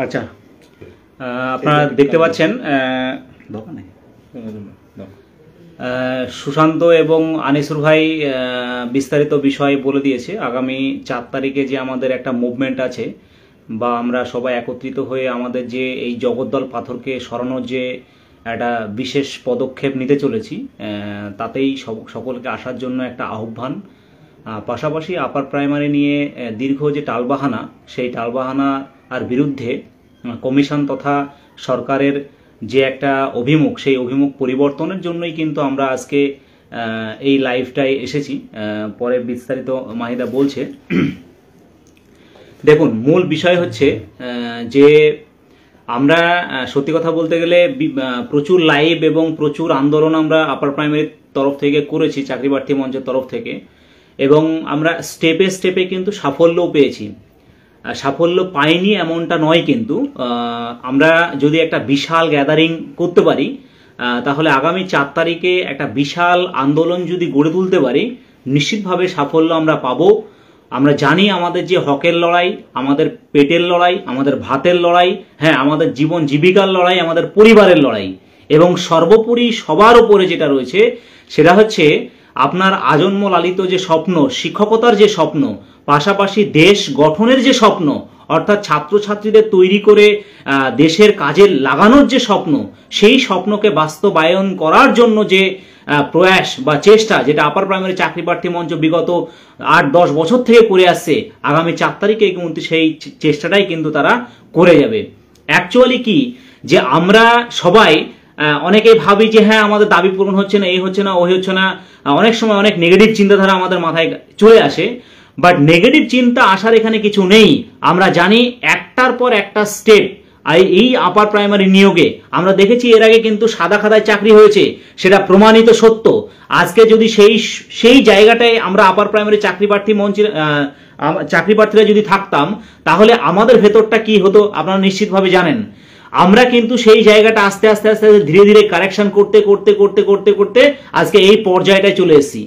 আচ্ছা, আপনারা দেখতে পাচ্ছেন সুশান্ত এবং আনিসুর ভাই বিস্তারিত বিষয় বলে দিয়েছে। আগামী 4 তারিখে যে আমাদের একটা মুভমেন্ট আছে, বা আমরা সবাই একত্রিত হয়ে আমাদের যে এই জগদ্দল পাথরকে সরানোর যে একটা বিশেষ পদক্ষেপ নিতে চলেছি, তাতেই সকলকে আসার জন্য একটা আহ্বান। পাশাপাশি আপার প্রাইমারি নিয়ে দীর্ঘ যে টালবাহানা, সেই টালবাহানা আর বিরুদ্ধে কমিশন তথা সরকারের যে একটা অভিমুখ, সেই অভিমুখ পরিবর্তনের জন্যই কিন্তু আমরা আজকে এই লাইভটায় এসেছি। পরে বিস্তারিত মাহিদা বলছে। দেখুন, মূল বিষয় হচ্ছে যে আমরা সত্যি কথা বলতে গেলে প্রচুর লাইভ এবং প্রচুর আন্দোলন আমরা আপার প্রাইমারির তরফ থেকে করেছি, চাকরি প্রার্থী মঞ্চের তরফ থেকে, এবং আমরা স্টেপে স্টেপে কিন্তু সাফল্যও পেয়েছি। সাফল্য পাইনি এমনটা নয়, কিন্তু আমরা যদি একটা বিশাল গ্যাদারিং করতে পারি, তাহলে আগামী 4 তারিখে একটা বিশাল আন্দোলন যদি গড়ে তুলতে পারি, নিশ্চিতভাবে সাফল্য আমরা পাবো। আমরা জানি আমাদের যে হকের লড়াই, আমাদের পেটের লড়াই, আমাদের ভাতের লড়াই, হ্যাঁ, আমাদের জীবন জীবিকার লড়াই, আমাদের পরিবারের লড়াই, এবং সর্বোপরি সবার উপরে যেটা রয়েছে সেটা হচ্ছে আপনার আজন্ম লালিত যে স্বপ্ন, শিক্ষকতার যে স্বপ্ন, পাশাপাশি দেশ গঠনের যে স্বপ্ন, অর্থাৎ ছাত্রছাত্রীদের তৈরি করে দেশের কাজে লাগানোর যে স্বপ্ন, সেই স্বপ্নকে বাস্তবায়ন করার জন্য যে প্রয়াস বা চেষ্টা, যেটা আপার প্রাইমারি চাকরি প্রার্থী মঞ্চ বিগত 8-10 বছর থেকে করে আসছে, আগামী 4 তারিখে কিন্তু সেই চেষ্টাটাই কিন্তু তারা করে যাবে। অ্যাকচুয়ালি কি, যে আমরা সবাই অনেকেই ভাবি যে হ্যাঁ, আমাদের দাবি পূরণ হচ্ছে না, এই হচ্ছে না, ওই হচ্ছে না, অনেক সময় অনেক নেগেটিভ চিন্তাধারা আমাদের মাথায় চলে আসে। বাট নেগেটিভ চিন্তা আসার এখানে কিছু নেই। আমরা জানি একটার পর একটা স্টেপ এই আপার প্রাইমারি নিয়োগে আমরা দেখেছি, এর আগে কিন্তু সাদা খাতায় চাকরি হয়েছে, সেটা প্রমাণিত সত্য। আজকে যদি সেই জায়গাটায় আমরা আপার প্রাইমারি চাকরি প্রার্থী মঞ্চের চাকরি প্রার্থীরা যদি থাকতাম, তাহলে আমাদের ভেতরটা কি হতো আপনারা নিশ্চিতভাবে জানেন। আমরা কিন্তু সেই জায়গাটা আস্তে আস্তে আস্তে ধীরে ধীরে কারেকশন করতে করতে করতে করতে করতে আজকে এই পর্যায়টায় চলে এসেছি।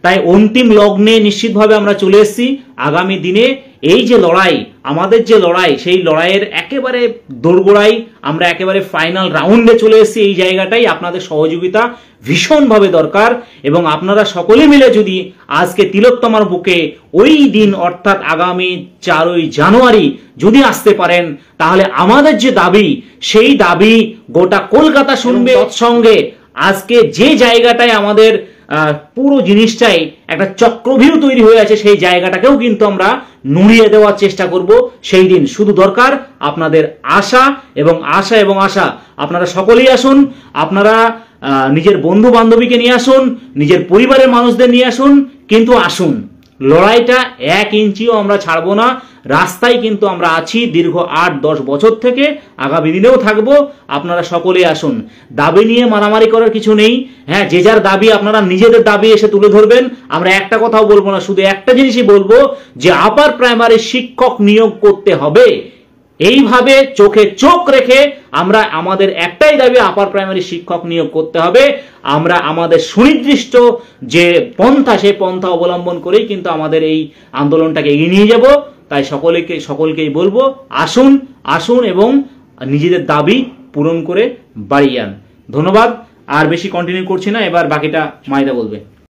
তাই অন্তিম লগ্নে নিশ্চিতভাবে আমরা চলে এসেছি। আগামী দিনে এই যে লড়াই, আমাদের যে লড়াই, সেই লড়াইয়ের একেবারে দোরগোড়ায় আমরা একেবারে ফাইনাল রাউন্ডে চলে এসেছি। এই জায়গাটাই আপনাদের সহযোগিতা ভীষণভাবে দরকার, এবং আপনারা সকলে মিলে যদি আজকে তিলোত্তমার বুকে ওই দিন অর্থাৎ আগামী 4ই জানুয়ারি যদি আসতে পারেন, তাহলে আমাদের যে দাবি, সেই দাবি গোটা কলকাতা শুনবে। তৎসঙ্গে আজকে যে জায়গাটায় আমাদের পুরো জিনিসটাই একটা চক্রভিউ তৈরি হয়ে আছে, সেই জায়গাটাকেও কিন্তু আমরা নুড়িয়ে দেওয়ার চেষ্টা করব সেই দিন। শুধু দরকার আপনাদের আশা এবং আশা এবং আশা। আপনারা সকলেই আসুন, আপনারা নিজের বন্ধু বান্ধবীকে নিয়ে আসুন, নিজের পরিবারের মানুষদের নিয়ে আসুন, কিন্তু আসুন, লড়াইটা 1 ইঞ্চিও আমরা ছাড়বো না। রাস্তায় কিন্তু আমরা আছি দীর্ঘ 8-10 বছর থেকে, আগামী দিনেও থাকবো। আপনারা সকলেই আসুন। দাবি নিয়ে মারামারি করার কিছু নেই। হ্যাঁ, যে যার দাবি আপনারা নিজেদের দাবি এসে তুলে ধরবেন। আমরা একটা কথাও বলবো না, শুধু একটা জিনিসই বলবো যে আপার প্রাইমারি শিক্ষক নিয়োগ করতে হবে। এইভাবে চোখে চোখ রেখে আমরা আমাদের একটাই দাবি, আপার প্রাইমারি শিক্ষক নিয়োগ করতে হবে। আমরা আমাদের সুনির্দিষ্ট যে পন্থা, সেই পন্থা অবলম্বন করেই কিন্তু আমাদের এই আন্দোলনটাকে এগিয়ে নিয়ে যাব। তাই সকলকেই বলবো, আসুন আসুন এবং নিজেদের দাবি পূরণ করে বাড়িয়ে আন। ধন্যবাদ। আর বেশি কন্টিনিউ করছি না, এবার বাকিটা মাইদা বলবে।